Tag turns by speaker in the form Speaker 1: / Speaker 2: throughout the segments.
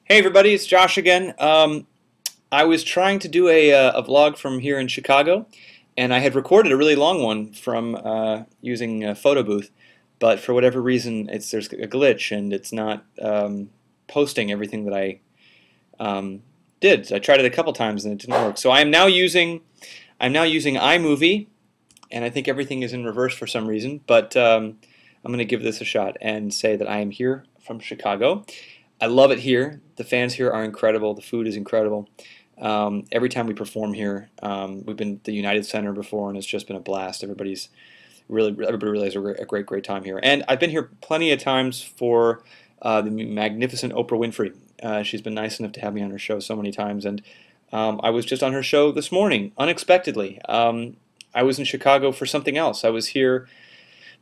Speaker 1: Hey everybody, it's Josh again. I was trying to do a vlog from here in Chicago, and I had recorded a really long one from using a photo booth, but for whatever reason, there's a glitch and it's not posting everything that I did. So I tried it a couple times and it didn't work. So I'm now using iMovie, and I think everything is in reverse for some reason, but I'm going to give this a shot and say that I am here from Chicago. I love it here. The fans here are incredible. The food is incredible. Every time we perform here, we've been at the United Center before, and it's just been a blast. Everybody really has a great time here. And I've been here plenty of times for the magnificent Oprah Winfrey. She's been nice enough to have me on her show so many times, and I was just on her show this morning, unexpectedly. I was in Chicago for something else. I was here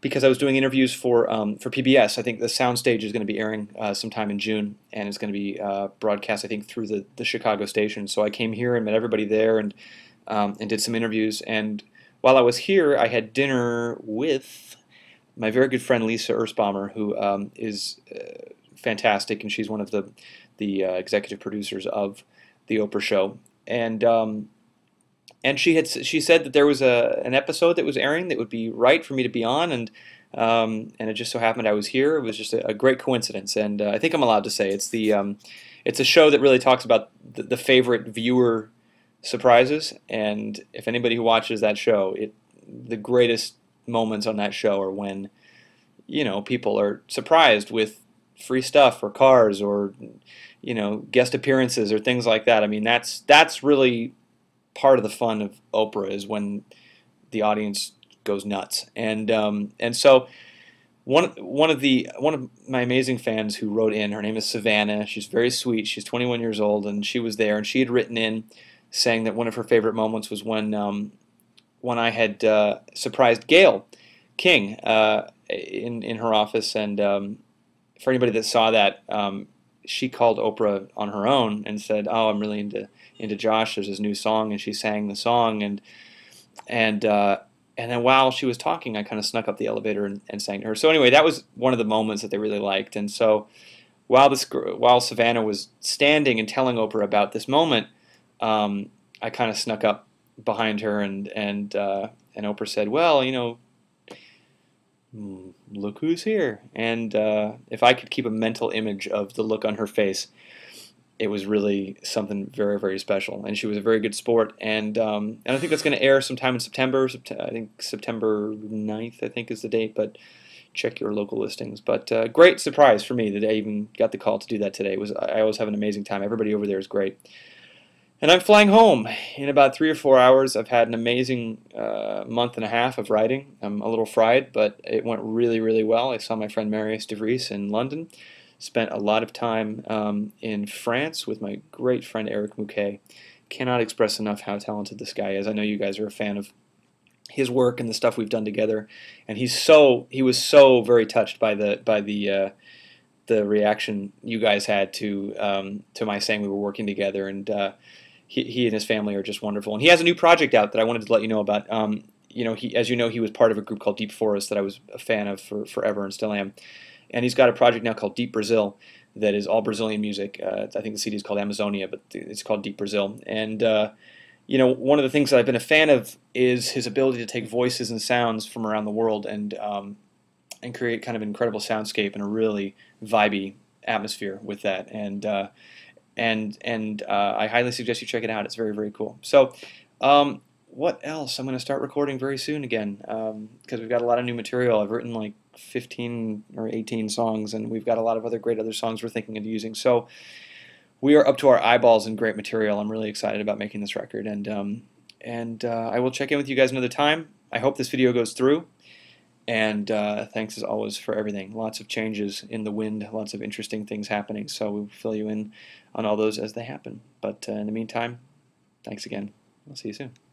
Speaker 1: because I was doing interviews for PBS. I think the Soundstage is going to be airing sometime in June, and it's going to be broadcast, I think, through the Chicago station. So I came here and met everybody there, and did some interviews. And while I was here, I had dinner with my very good friend Lisa Ersbaumer, who is fantastic, and she's one of the executive producers of the Oprah show. And she said that there was an episode that was airing that would be right for me to be on, and it just so happened I was here. It was just a great coincidence, and I think I'm allowed to say it's a show that really talks about the favorite viewer surprises. And if anybody who watches that show, the greatest moments on that show are when people are surprised with free stuff or cars or guest appearances or things like that. I mean, that's really part of the fun of Oprah, is when the audience goes nuts. And so one of my amazing fans who wrote in, her name is Savannah. She's very sweet. She's 21 years old, and she was there, and she had written in saying that one of her favorite moments was when I had surprised Gayle King in her office. And for anybody that saw that, she called Oprah on her own and said, "Oh, I'm really into Josh. There's his new song," and she sang the song. And then while she was talking, I kind of snuck up the elevator and sang to her. So anyway, that was one of the moments that they really liked. And so while Savannah was standing and telling Oprah about this moment, I kind of snuck up behind her, and Oprah said, "Well, look who's here." And if I could keep a mental image of the look on her face, it was really something very, very special. And she was a very good sport. And I think that's going to air sometime in September. I think September 9th, I think, is the date. But check your local listings. But great surprise for me that I even got the call to do that today. I always have an amazing time. Everybody over there is great. And I'm flying home in about 3 or 4 hours. I've had an amazing month and a half of writing. I'm a little fried, but it went really, really well. I saw my friend Marius de Vries in London. Spent a lot of time in France with my great friend Eric Mouquet. Cannot express enough how talented this guy is. I know you guys are a fan of his work and the stuff we've done together. And he was so very touched by the reaction you guys had to my saying we were working together. And he and his family are just wonderful. And he has a new project out that I wanted to let you know about. As you know, he was part of a group called Deep Forest that I was a fan of for forever and still am. And he's got a project now called Deep Brazil that is all Brazilian music. I think the CD is called Amazonia, but it's called Deep Brazil. And one of the things that I've been a fan of is his ability to take voices and sounds from around the world and create kind of an incredible soundscape and a really vibey atmosphere with that. And I highly suggest you check it out. It's very, very cool. So what else? I'm going to start recording very soon again, because we've got a lot of new material. I've written like 15 or 18 songs, and we've got a lot of other songs we're thinking of using. So we are up to our eyeballs in great material. I'm really excited about making this record, and I will check in with you guys another time. I hope this video goes through. And thanks as always for everything. Lots of changes in the wind, lots of interesting things happening, so we'll fill you in on all those as they happen. But in the meantime, thanks again. I'll see you soon.